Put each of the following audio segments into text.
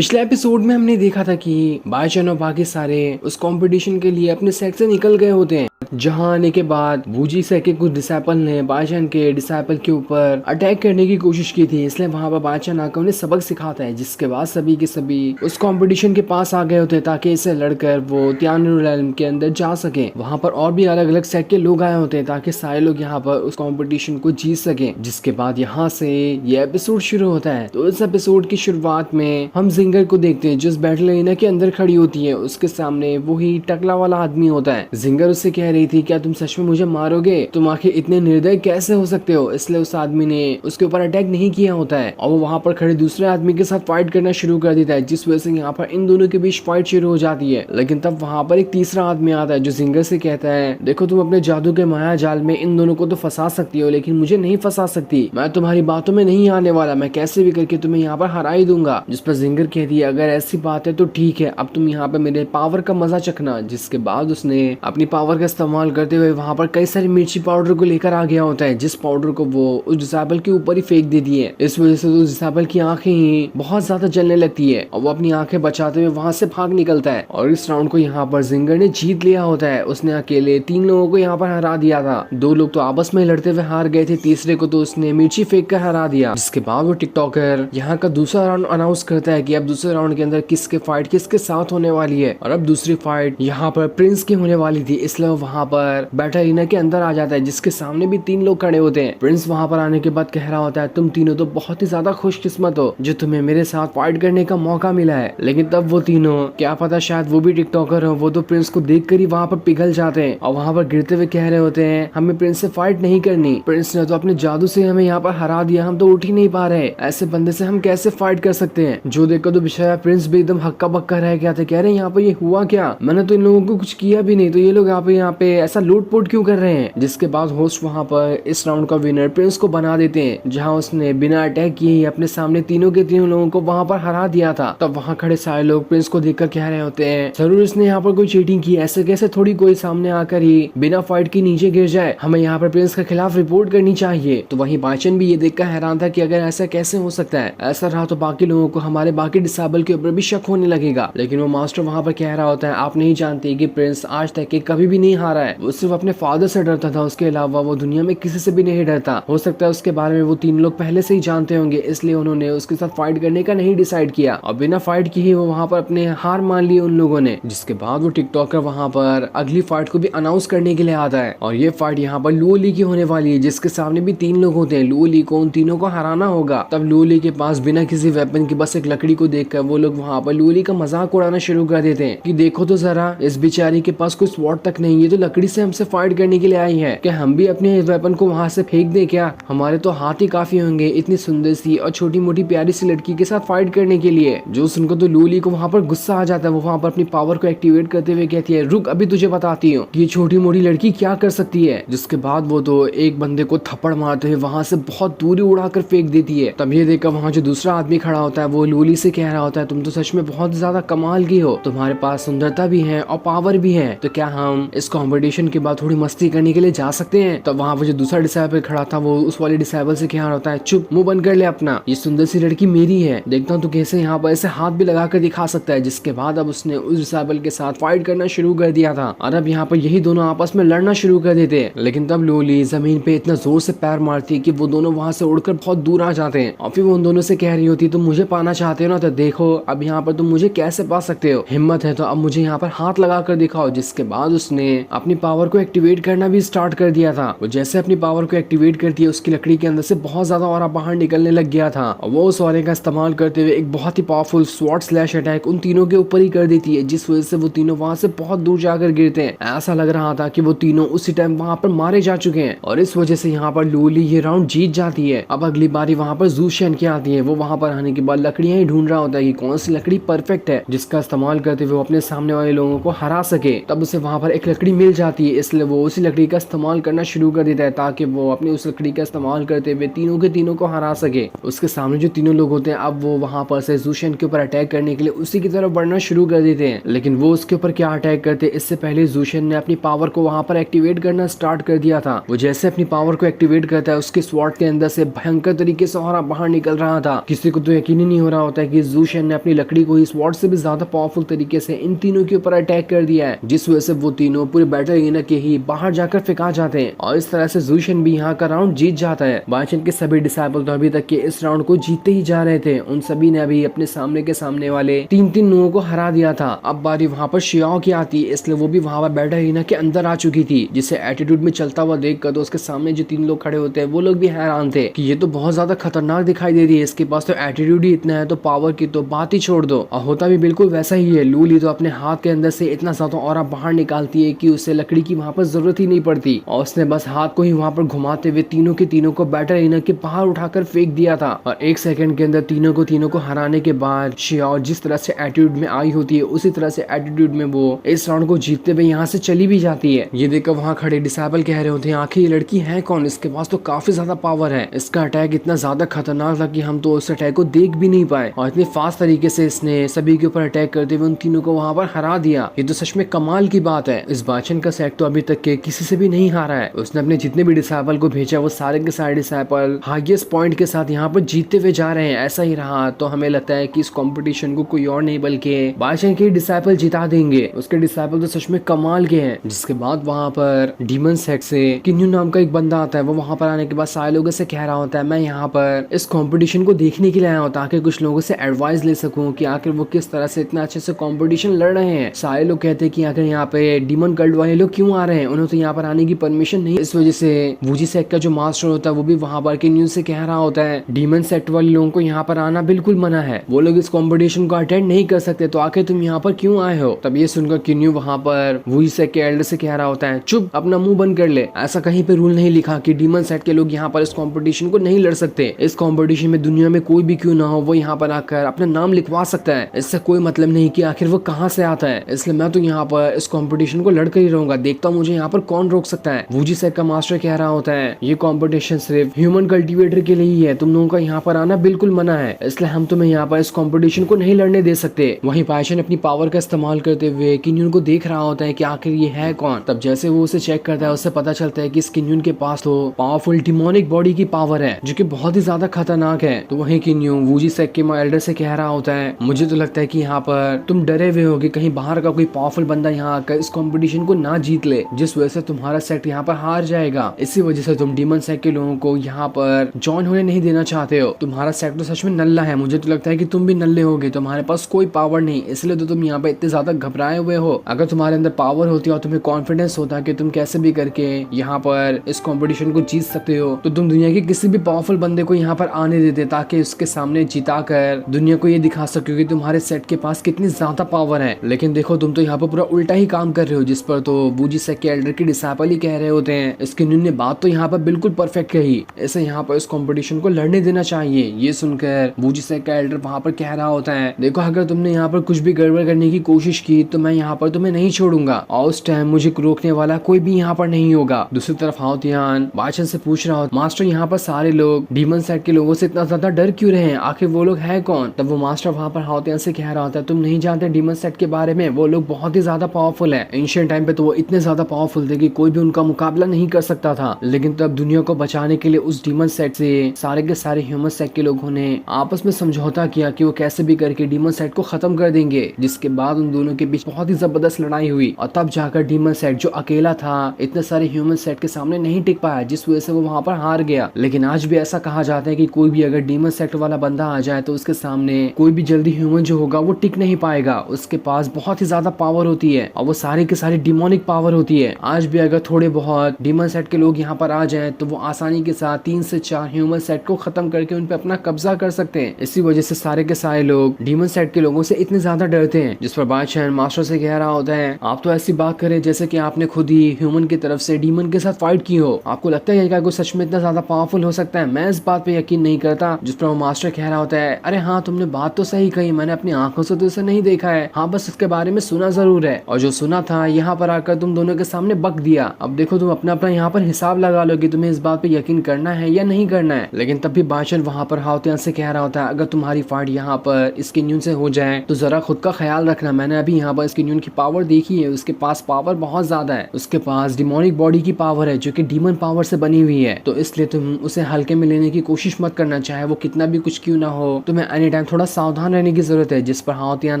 पिछले एपिसोड में हमने देखा था कि बाईचन और बाकी सारे उस कंपटीशन के लिए अपने सेट से निकल गए होते हैं। जहां आने के बाद वूजी से के कुछ डिसाइपल ने बाईचन के डिसाइपल के ऊपर अटैक करने की कोशिश की थी, इसलिए वहां पर बाईचन आकर उन्हें सबक सिखाता है, जिसके बाद सभी के सभी उस कंपटीशन के पास आ गए होते हैं ताकि इसे लड़कर वो तियानरू रेल्म के अंदर जा सके। वहां पर और भी अलग अलग सेट के लोग आए होते हैं ताकि सारे लोग यहाँ पर उस कंपटीशन को जीत सके। जिसके बाद यहाँ से ये एपिसोड शुरू होता है। तो इस एपिसोड की शुरुआत में हम जिंगर को देखते हैं जो इस बैटल एरिना के अंदर खड़ी होती है। उसके सामने वही टकला वाला आदमी होता है। जिंगर उससे कह रही थी, क्या तुम सच में मुझे मारोगे? तुम आखिर इतने निर्दय कैसे हो सकते हो? इसलिए उस आदमी ने उसके ऊपर अटैक नहीं किया होता है और वो वहाँ पर खड़े दूसरे आदमी के साथ फाइट करना शुरू कर देता है, जिस वजह से यहाँ पर इन दोनों के बीच फाइट शुरू हो जाती है। लेकिन तब वहाँ पर एक तीसरा आदमी आता है जो जिंगर से कहता है, देखो तुम अपने जादू के माया जाल में इन दोनों को तो फंसा सकती हो, लेकिन मुझे नहीं फंसा सकती। मैं तुम्हारी बातों में नहीं आने वाला, मैं कैसे भी करके तुम्हें यहाँ पर हरा ही दूंगा। जिस पर जिंगर कहती है, अगर ऐसी बात है तो ठीक है, अब तुम यहाँ पे मेरे पावर का मजा चखना। जिसके बाद उसने अपनी पावर का इस्तेमाल करते हुए वहाँ पर कई सारी मिर्ची पाउडर को लेकर आ गया होता है, जिस पाउडर को वो उस डिसेबल के ऊपर ही फेंक देती है। इस वजह से उस डिसेबल की आंखें ही बहुत ज्यादा जलने लगती है और वो अपनी आंखें बचाते हुए वहां से भाग निकलता है। और इस राउंड को यहाँ पर जिंगर ने जीत लिया होता है। उसने अकेले 3 लोगों को यहाँ पर हरा दिया था। 2 लोग तो आपस में लड़ते हुए हार गए थे, तीसरे को तो उसने मिर्ची फेंक कर हरा दिया। जिसके बाद वो टिकटॉकर यहाँ का दूसरा राउंड अनाउंस करता है कि अब दूसरे राउंड के अंदर किसके फाइट किसके साथ होने वाली है। और अब दूसरी फाइट यहाँ पर प्रिंस की होने वाली थी, इसलिए वो वहाँ पर बैटल एरिना के अंदर आ जाता है, जिसके सामने भी 3 लोग खड़े होते हैं। प्रिंस वहाँ पर आने के बाद कह रहा होता है, तुम तीनों तो बहुत ही ज्यादा खुशकिस्मत हो जो तुम्हें मेरे साथ फाइट करने का मौका मिला है। लेकिन तब वो तीनों, क्या पता शायद वो भी टिकटॉकर हो, वो तो प्रिंस को देखकर ही वहाँ पर पिघल जाते हैं और वहाँ पर गिरते हुए कह रहे होते हैं, हमें प्रिंस से फाइट नहीं करनी। प्रिंस ने तो अपने जादू से हमें यहाँ पर हरा दिया, हम तो उठ ही नहीं पा रहे, ऐसे बंदे से हम कैसे फाइट कर सकते हैं। जो देखकर तो बेचारा प्रिंस भी एकदम हक्का बक्का रह गया था, कह रहे यहाँ पर ये हुआ क्या, मैंने तो इन लोगों को कुछ किया भी नहीं, तो ये लोग यहाँ पे ऐसा लूटपुट क्यों कर रहे हैं। जिसके बाद होस्ट वहाँ पर इस राउंड का विनर प्रिंस को बना देते हैं, जहाँ उसने बिना अटैक किए ही अपने सामने तीनों के तीनों लोगों को वहाँ पर हरा दिया था। तब वहाँ खड़े सारे लोग प्रिंस को देखकर कह रहे होते हैं, जरूर इसने यहाँ पर कोई चीटिंग की, ऐसे कैसे थोड़ी कोई सामने आकर ही बिना फाइट के नीचे गिर जाए, हमें यहाँ पर प्रिंस के खिलाफ रिपोर्ट करनी चाहिए। तो वहीं बाईचन भी ये देखकर हैरान था कि अगर ऐसा कैसे हो सकता है, ऐसा रहा तो बाकी लोगों को हमारे बाकी डिसेबल के ऊपर भी शक होने लगेगा। लेकिन वो मास्टर वहाँ पर कह रहा होता है, आप नहीं जानते कि प्रिंस आज तक के कभी भी नहीं हारा है, वो सिर्फ अपने फादर से डरता था, उसके अलावा वो दुनिया में किसी से भी नहीं डरता। हो सकता है उसके बारे में वो 3 लोग पहले से ही जानते होंगे, इसलिए उन्होंने उसके साथ फाइट करने का नहीं डिसाइड किया और बिना फाइट की ही वो वहाँ पर अपने हार मान ली उन लोगों ने। जिसके बाद वो टिकटॉकर वहाँ पर अगली फाइट को भी अनाउंस करने के लिए आता है और ये फाइट यहाँ पर लुओ ली की होने वाली है, जिसके सामने भी 3 लोग होते हैं। लुओ ली को उन तीनों को हराना होगा। तब लुओ ली के पास बिना किसी वेपन की बस एक लकड़ी को देखकर वो लोग वहाँ पर लुओ ली का मजाक उड़ाना शुरू कर देते हैं कि देखो तो जरा, इस बेचारी के पास कोई स्वॉर्ड तक नहीं है, तो लकड़ी से हमसे फाइट करने के लिए आई है, क्या हम भी अपने वेपन को वहाँ से फेंक दें क्या? हमारे तो हाथ ही काफी होंगे इतनी सुंदर सी और छोटी मोटी प्यारी सी लड़की के साथ फाइट करने के लिए। जो सुनकर तो लुओ ली को वहाँ पर गुस्सा आ जाता है। वो वहाँ पर अपनी पावर को एक्टिवेट करते हुए कहती है, रुक, अभी तुझे बताती हूँ कि ये छोटी मोटी लड़की क्या कर सकती है। जिसके बाद वो तो एक बंदे को थप्पड़ मारते हुए वहाँ से बहुत दूरी उड़ाकर फेंक देती है। तब ये देखकर वहाँ जो दूसरा आदमी खड़ा होता है वो लुओ ली से कह रहा होता है, तुम तो सच में बहुत ज्यादा कमाल की हो, तुम्हारे पास सुंदरता भी है और पावर भी है, तो क्या हम इस कॉम्पिटिशन के बाद थोड़ी मस्ती करने के लिए जा सकते हैं? तब वहाँ पर जो दूसरा डिसेबल खड़ा था वो उस वाले डिसेबल से कह रहा होता है, चुप, मुंह बंद कर ले अपना, ये सुंदर सी लड़की मेरी है, देखता हूँ तू कैसे यहाँ पर ऐसे हाथ भी लगा कर दिखा सकता है। जिसके बाद अब उसने उस डिसेबल के साथ फाइट करना शुरू कर दिया था और अब यहाँ पर यही दोनों आपस में लड़ना शुरू कर देते हैं। लेकिन तब लुओ ली जमीन पे इतना जोर से पैर मारती है कि वो दोनों वहाँ से उड़कर बहुत दूर आ जाते हैं और फिर वो उन दोनों से कह रही होती, तुम मुझे पाना चाहते हो ना, तो देखो अब यहाँ पर तुम मुझे कैसे पा सकते हो, हिम्मत है तो अब मुझे यहाँ पर हाथ लगा कर दिखाओ। जिसके बाद उसने अपनी पावर को एक्टिवेट करना भी स्टार्ट कर दिया था। वो जैसे अपनी पावर को एक्टिवेट करती है, उसकी लकड़ी के अंदर से बहुत ज्यादा ऑरा बाहर निकलने लग गया था और वो उस ऑरे का इस्तेमाल करते हुए एक बहुत ही पावरफुल स्वॉर्ड स्लैश अटैक उन तीनों के ऊपर ही कर देती है, जिस वजह से वो तीनों वहां से बहुत दूर जाकर गिरते हैं। ऐसा लग रहा था कि वो तीनों उसी टाइम वहां पर मारे जा चुके हैं और इस वजह से यहाँ पर लुओ ली ये राउंड जीत जाती है। अब अगली बारी वहां पर जू शेन की आती है। वो वहां पर आने के बाद लकड़ियां ही ढूंढ रहा होता है कि कौन सी लकड़ी परफेक्ट है जिसका इस्तेमाल करते हुए वो अपने सामने वाले लोगों को हरा सके। तब उसे वहां पर एक लकड़ी मिल मिल जाती है, इसलिए वो उसी लकड़ी का इस्तेमाल करना शुरू कर देता है ताकि वो अपनी उस लकड़ी का इस्तेमाल करते हुए तीनों के तीनों को हरा सके। उसके सामने जो तीनों लोग होते हैं अब वो वहां पर से ज़ूशेन के ऊपर अटैक करने के लिए उसी की तरफ बढ़ना शुरू कर देते हैं, लेकिन वो उसके ऊपर क्या अटैक करते हैं इससे पहले ज़ूशेन ने अपनी पावर को वहां पर एक्टिवेट करना स्टार्ट कर दिया था। वो जैसे अपनी पावर को एक्टिवेट करता है उसके स्वॉर्ड के अंदर से भयंकर तरीके से और बाहर निकल रहा था। किसी को तो यकीन ही नहीं हो रहा होता है कि ज़ूशेन ने अपनी लकड़ी को ही स्वॉर्ड से भी ज्यादा पावरफुल तरीके से इन तीनों के ऊपर अटैक कर दिया है, जिस वजह से वो तीनों पूरे बैटल एरिना के ही बाहर जाकर फेंका जाते हैं और इस तरह से ज़ूशेन भी यहाँ का राउंड जीत जाता है। बाइचेन के सभी डिसाइपल तो अभी तक के इस राउंड को जीतते ही जा रहे थे, उन सभी ने अभी अपने सामने के सामने वाले तीन लोगों को हरा दिया था। अब बारी वहाँ पर शियाओ की आती है, इसलिए वो भी वहाँ पर बैटल एरिना के अंदर आ चुकी थी, जिसे एटीट्यूड में चलता हुआ देखकर तो उसके सामने जो तीन लोग खड़े होते हैं वो लोग भी हैरान थे कि ये तो बहुत ज्यादा खतरनाक दिखाई दे रही है, इसके पास तो एटीट्यूड ही इतना है तो पावर की तो बात ही छोड़ दो। और होता भी बिल्कुल वैसा ही है। लूली तो अपने हाथ के अंदर से इतना ज्यादा ऑरा बाहर निकालती है कि उसे लकड़ी की वहाँ पर जरूरत ही नहीं पड़ती और उसने बस हाथ को ही वहाँ पर घुमाते हुए तीनों के तीनों को बैटल एरिना के बाहर उठाकर फेंक दिया था और 1 सेकंड के अंदर तीनों को हराने के बाद शियाओ जिस तरह से एटीट्यूड में आई होती है उसी तरह से एटीट्यूड में वो इस राउंड को जीतते हुए यहाँ से चली भी जाती है। ये देखकर वहाँ खड़े डिसाइपल कह रहे होते हैं आखिर ये लड़की है कौन, इसके पास तो काफी ज्यादा पावर है, इसका अटैक इतना ज्यादा खतरनाक था कि हम तो उस अटैक को देख भी नहीं पाए और इतने फास्ट तरीके से इसने सभी के ऊपर अटैक करते हुए उन तीनों को वहाँ पर हरा दिया। ये तो सच में कमाल की बात है। इस बाचन का सेट तो अभी तक के किसी से भी नहीं हारा है। उसने अपने जितने भी डिसाइपल को भेजा वो सारे के सारे डिसाइपल हाईएस्ट पॉइंट के साथ यहाँ पर जीतते हुए जा रहे हैं। ऐसा ही रहा तो हमें लगता है कि इस कंपटीशन को कोई और नहीं बल्कि बाचन के डिसाइपल जिता देंगे। उसके डिसाइपल तो सच में कमाल के हैं। जिसके बाद वहाँ पर डीमन सेट से किन्यू नाम का एक बंदा आता है। वो वहाँ पर आने के बाद सारे लोगों से कह रहा होता है मैं यहाँ पर इस कंपटीशन को देखने के लिए आया हूँ ताकि कुछ लोगों से एडवाइस ले सकूं कि आखिर वो किस तरह से इतना अच्छे से कंपटीशन लड़ रहे हैं। सारे लोग कहते हैं कि आखिर यहाँ पे डीमन कल्ट वाले लोग क्यों आ रहे हैं, उन्हें तो यहाँ पर आने की परमिशन नहीं। इस वजह से वूजी सेक्ट का जो मास्टर होता है वो भी वहाँ पर किन्यू से कह रहा होता है डीमन सेक्ट वाले लोगों को यहाँ पर आना बिल्कुल मना है, वो लोग इस कॉम्पिटिशन को अटेंड नहीं कर सकते, तो आखिर तुम यहाँ पर क्यों आए हो। तब ये सुनकर किन्यू वहाँ पर वूजी सेक्ट के एल्डर से कह रहा होता है चुप, अपना मुंह बंद कर ले, ऐसा कहीं पे रूल नहीं लिखा कि डीमन सेट के लोग यहाँ पर इस कंपटीशन को नहीं लड़ सकते। इस कंपटीशन में दुनिया में कोई भी क्यों ना हो वो यहाँ पर आकर अपना नाम लिखवा सकता है, इससे कोई मतलब नहीं कि आखिर वो कहाँ से आता है। इसलिए मैं तो यहाँ पर इस कंपटीशन को लड़कर ही रहूंगा, देखता हूँ मुझे यहाँ पर कौन रोक सकता है। वूजी सेट का मास्टर कह रहा होता है ये कंपटीशन सिर्फ ह्यूमन कल्टीवेटर के लिए ही है, तुम लोगों का यहाँ पर आना बिल्कुल मना है, इसलिए हम तुम्हें यहाँ पर इस कंपटीशन को नहीं लड़ने दे सकते। वहीं पायशन अपनी पावर का इस्तेमाल करते हुए किन्यून को देख रहा होता है कि आखिर ये है कौन। तब जैसे वो उसे चेक करता है उससे पता चलता है कि इस किन्यून के पास तो पावरफुल डिमोनिक बॉडी की पावर है जो कि बहुत ही ज्यादा खतरनाक है। तो वहीं किन्यू वूजी सेक के एल्डर से कह रहा होता है मुझे तो लगता है कि यहाँ पर तुम डरे हुए हो कि कहीं बाहर का कोई पावरफुल बंदा यहाँ आकर इस कंपटीशन को ना जीत ले, जिस वजह से तुम्हारा सेक्ट यहाँ पर हार जाएगा। इसी वजह से तुम डीमन सेक्ट के लोगों को यहाँ पर ज्वाइन होने नहीं देना चाहते हो। तुम्हारा सेक्ट तो सच में नल्ला है, मुझे तो लगता है कि तुम भी नल्ले होगे, तुम्हारे पास कोई पावर नहीं, इसलिए तो तुम यहाँ पे इतने ज्यादा घबराए हुए हो। अगर तुम्हारे अंदर पावर होती और तुम्हें कॉन्फिडेंस होता कि तुम कैसे भी करके यहाँ पर इस कंपटीशन को जीत सकते हो तो तुम दुनिया के किसी भी पावरफुल बंदे को यहाँ पर आने देते ताकि उसके सामने जीता कर दुनिया को ये दिखा सको कि तुम्हारे सेट के पास कितनी ज्यादा पावर है। लेकिन देखो तुम तो यहाँ पर पूरा उल्टा ही काम कर रहे हो, जिस पर तो वूजी सेक के एल्डर के डिसाइपल ही कह रहे होते हैं इसके ने बात तो यहाँ पर बिल्कुल परफेक्ट कही, ऐसे यहाँ पर इस कंपटीशन को लड़ने देना चाहिए। ये सुनकर वूजी सेक का एल्डर वहाँ पर कह रहा होता है देखो अगर तुमने यहाँ पर कुछ भी गड़बड़ करने की कोशिश की तो मैं यहाँ पर तुम्हें नहीं छोड़ूंगा और उस टाइम मुझे रोकने वाला कोई भी यहाँ पर नहीं होगा। दूसरी तरफ हाओतियान बाचन से पूछ रहा हो मास्टर यहाँ पर सारे लोग डीमन सेट के लोगों से इतना ज्यादा डर क्यों रहे हैं, आखिर वो लोग है कौन। तब वो मास्टर वहाँ पर हाओतियान से कह रहा होता है तुम नहीं जानते डीमन सेट के बारे में, वो लोग बहुत ही ज्यादा पावरफुल है। एंशिएंट टाइम पे तो वो इतने ज्यादा पावरफुल थे कि कोई भी उनका मुकाबला नहीं कर सकता था, लेकिन तब दुनिया को बचाने के लिए उस डीमन सेट से सारे के सारे ह्यूमन सेट के लोगों ने आपस में समझौता किया कि वो कैसे भी करके डीमन सेट को खत्म कर देंगे, जिसके बाद उन दोनों के बीच बहुत ही जबरदस्त लड़ाई हुई और तब जाकर डीमन सेट जो अकेला था इतने सारे ह्यूमन सेट के सामने नहीं टिक पाया, जिस वजह से वो वहाँ पर हार गया। लेकिन आज भी ऐसा कहा जाता है कि कोई भी अगर डीमन सेट वाला बंदा आ जाए तो उसके सामने कोई भी जल्दी ह्यूमन जो होगा वो टिक नहीं पाएगा, उसके पास बहुत ही ज्यादा पावर होती है और वो सारी की सारी डिमोनिक पावर होती है। आज भी अगर थोड़े बहुत डीमन सेट के लोग यहाँ पर आ जाएं तो वो आसानी के साथ 3 से 4 ह्यूमन सेट को खत्म करके उन पे अपना कब्जा कर सकते हैं। इसी वजह से सारे के सारे लोग डीमन सेट के लोगों से इतने ज्यादा डरते हैं, जिस पर बादशाह मास्टर से कह रहा होता है आप तो ऐसी बात करें जैसे कि आपने खुद ही ह्यूमन की तरफ से डीमन के साथ फाइट की हो, आपको लगता है क्या कोई सच में इतना ज्यादा पावरफुल हो सकता है, मैं इस बात पे यकीन नहीं करता। जिस पर मास्टर कह रहा होता है अरे हाँ तुमने बात तो सही कही, मैंने अपनी आंखों से तो इसे नहीं देखा है, हाँ बस इसके बारे में सुना जरूर है और जो सुना था यहाँ पर आकर तुम दोनों के सामने बक दिया। अब देखो तुम अपना अपना यहाँ पर हिसाब लगा लो कि तुम्हें इस बात पे यकीन करना है या नहीं करना है। लेकिन तब भी बादशाह वहाँ पर हाउतियान से कह रहा होता है अगर तुम्हारी फाइट यहाँ पर इसके न्यून से हो जाए तो जरा खुद का ख्याल रखना। मैंने अभी यहाँ पर इसके न्यून की पावर देखी है, उसके पास पावर बहुत ज्यादा है, उसके पास डिमोनिक बॉडी की पावर है जो कि डीमन पावर से बनी हुई है। तो इसलिए तुम उसे हल्के में लेने की कोशिश मत करना, चाहे वो कितना भी कुछ क्यों ना हो। तुम्हें एनी टाइम थोड़ा सावधान रहने की जरूरत है। जिस पर हाउतियान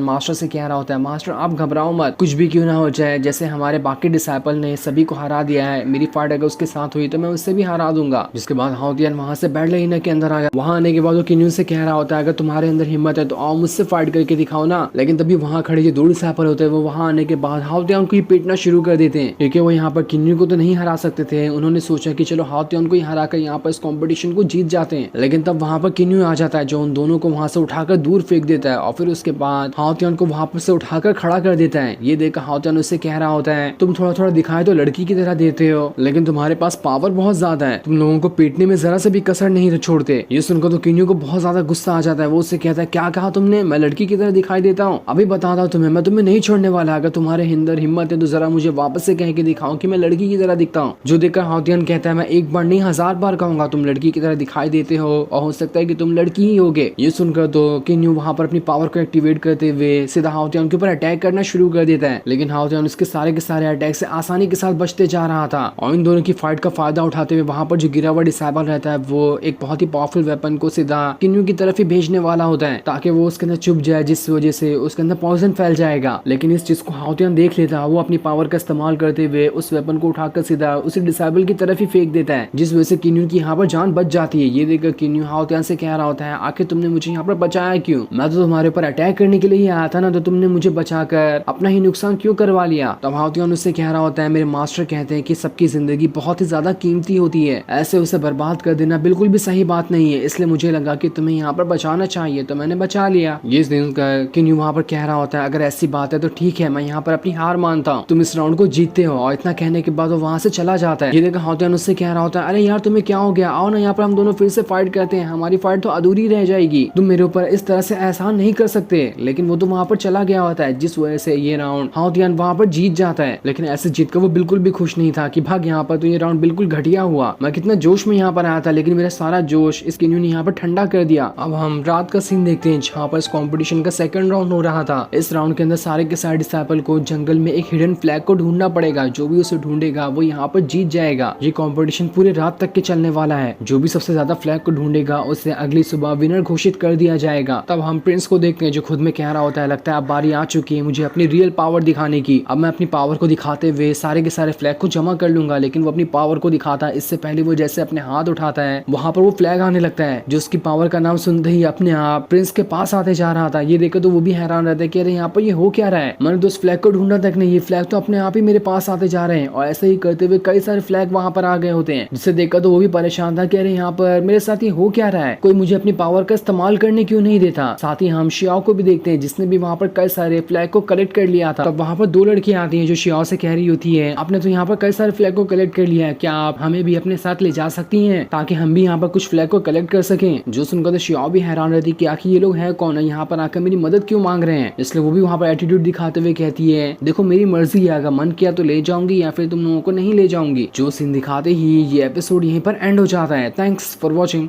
मास्टर से कह रहा होता है मास्टर आप घबराओ मत, कुछ भी क्यों ना हो जाए, जैसे हमारे बाकी डिसाइपल ने सभी को हरा दिया है, मेरी फाइट अगर उसके साथ हुई तो मैं उससे भी हरा दूंगा। जिसके बाद हाउतियान वहां से बैठ लेना के अंदर आ गया। वहां आने के बाद वो किन्यून से कह रहा होता है अगर तुम्हारे अंदर हिम्मत है तो आओ मुझसे फाइट करके दिखाओ ना। लेकिन तभी वहां खड़े जो दो डिसाइपल होते हैं वो वहां आने के बाद हाउतियान को ही पीटना शुरू कर देते हैं, क्योंकि वो यहाँ पर किन्यू को तो नहीं हरा सकते थे। उन्होंने सोचा कि चलो हाउतियान को ही हरा कर यहाँ पर इस कॉम्पिटिशन को जीत जाते हैं। लेकिन तब वहां पर किन्यू आ जाता है जो उन दोनों को वहां से उठाकर दूर फेंक देता है और फिर उसके बाद हाउतियान को वहां पर से उठाकर खड़ा कर देता है। ये देखकर हाउतियान उससे कह रहा होता है तुम थोड़ा थोड़ा दिखाए तो लड़की की तरह देते हो, लेकिन तुम्हारे पास पावर बहुत ज्यादा है, तुम लोगों को पीटने में जरा से भी कसर नहीं छोड़ते। ये सुनकर तो किन्यू को बहुत ज्यादा गुस्सा आ जाता है। वो उससे कहता है क्या कहा तुमने, मैं लड़की की तरह दिखाई देता हूँ? अभी बताता हूँ तुम्हें, मैं तुम्हें नहीं छोड़ने वाला। अगर तुम्हारे अंदर हिम्मत है तो जरा मुझे वापस से कह के दिखाओ कि मैं लड़की की तरह दिखता हूँ। जो देखकर हाउतियान कहता है मैं एक बार नहीं 1000 बार कहूंगा तुम लड़की की तरह दिखाई देते हो और हो सकता है कि तुम लड़की ही होगे। ये सुनकर तो किन्यू वहां पर अपनी पावर को एक्टिवेट करते हुए सीधा हाउतियान के ऊपर अटैक करना शुरू कर देता है। लेकिन हाउतियान उसके सारे के सारे अटैक से आसानी के साथ बचते जा रहा था और इन दोनों की फाइट का फायदा उठाते हुए वहां पर जो गिरा हुआ डिसाइबल रहता है वो एक बहुत ही पावरफुल वेपन को सीधा किन्यू की तरफ ही भेजने वाला होता है ताकि वो उसके अंदर चुप जाए, जिस वजह से उसके अंदर पॉइजन फैल जाएगा। लेकिन इस चीज को हाउतियान देख लेता है। वो अपनी पावर का इस्तेमाल करते हुए उस वेपन को उठाकर सीधा उसी डिसाइबल की तरफ ही फेंक देता है, जिस वजह से किन्यू की यहाँ पर जान बच जाती है। ये देखकर किन्यू हाउतियान से कह रहा होता है आखिर तुमने मुझे यहाँ पर बचाया क्यों? मैं तो तुम्हारे ऊपर अटैक करने के लिए ही आया था ना, तो तुमने मुझे बचाकर अपना ही नुकसान क्यों करवा लिया? तब हाउतियान उससे कह रहा होता है मेरे मास्टर कहते हैं कि सबकी जिंदगी बहुत ही ज्यादा कीमती होती है, ऐसे उसे बर्बाद कर देना बिल्कुल भी सही बात नहीं है, इसलिए मुझे लगा कि तुम्हें यहाँ पर बचाना चाहिए तो मैंने बचा लिया। ये दिन किन्यू वहाँ पर कह रहा होता है अगर ऐसी बात है तो ठीक है, मैं यहाँ पर अपनी हार मानता हूँ, तुम इस राउंड को जीतते हो। और इतना कहने के बाद वो वहाँ से चला जाता है। ये देखकर हाउतियान उससे कह रहा होता है अरे यार तुम्हें क्या हो गया, आओ ना यहाँ पर हम दोनों फिर से फाइट करते हैं, हमारी फाइट तो अधूरी रह जाएगी, तुम मेरे ऊपर इस तरह से एहसान नहीं कर सकते। लेकिन वो तो वहाँ पर चला गया होता है, जिस वजह से ये राउंड हाउतियान वहाँ पर जीत जाता है। लेकिन ऐसे जीत कर वो बिल्कुल भी खुश नहीं था कि भाग यहाँ पर तो ये राउंड बिल्कुल घटिया हुआ, मैं कितना जोश में यहाँ पर आया था लेकिन मेरा सारा जोश इस किन्यू ने यहाँ पर ठंडा कर दिया। अब हम रात का सीन देखते हैं जहाँ पर इस कॉम्पिटिशन का सेकंड राउंड हो रहा था। इस राउंड के अंदर सारे के सारे डिसाइपल को जंगल में एक हिडन फ्लैग को ढूंढना पड़ेगा, जो भी उसे ढूंढेगा वो यहाँ पर जीत जाएगा। ये कॉम्पिटिशन पूरे रात तक के चलने वाला है, जो भी सबसे ज्यादा फ्लैग को ढूंढेगा उसे अगली सुबह विनर घोषित कर दिया जाएगा। तब हम प्रिंस को देखते हैं जो खुद में कह रहा होता है लगता है अब बारी आ चुकी है मुझे अपनी रियल पावर दिखाने की, अब मैं अपनी पावर को दिखाते हुए सारे के सारे फ्लैग को जमा कर लूंगा। लेकिन वो अपनी पावर को दिखाता है इससे पहले वो जैसे अपने हाथ उठाता है वहां पर वो फ्लैग आने लगता है, जो उसकी पावर का नाम सुनते ही अपने आप प्रिंस के पास आते जा रहा था। ये देखकर तो वो भी हैरान रहता है कि अरे यहाँ पर ये हो क्या रहा है, मैंने तो उस फ्लैग को ढूंढा तक नहीं, ये फ्लैग तो अपने आप ही मेरे पास आते जा रहे हैं। और ऐसे ही करते हुए कई सारे फ्लैग वहां पर आ गए होते हैं, जिससे देखकर तो वो भी परेशान था कि अरे यहाँ पर मेरे साथ ये हो क्या रहा है, कोई मुझे अपनी पावर का इस्तेमाल करने क्यों नहीं देता। साथ ही हम शियाओ को भी देखते हैं जिसने भी वहाँ पर कई सारे फ्लैग को कलेक्ट कर लिया था। तब वहाँ पर दो लड़कियां आती हैं जो शियाओ से कह रही होती है आपने तो यहाँ पर कई सारे फ्लैग को कलेक्ट कर लिया है, क्या आप हमें भी अपने साथ ले जा सकती हैं ताकि हम भी यहाँ पर कुछ फ्लैग को कलेक्ट कर सकें। जो सुनकर तो शियाओ भी हैरान रहती कि आखिर ये लोग हैं कौन है, यहाँ पर आकर मेरी मदद क्यों मांग रहे हैं। इसलिए वो भी वहाँ पर एटीट्यूड दिखाते हुए कहती है देखो मेरी मर्जी है, अगर मन किया तो ले जाऊंगी या फिर तुम लोगों को नहीं ले जाऊंगी। जो सीन दिखाते ही ये एपिसोड यहीं पर एंड हो जाता है। Thanks for watching.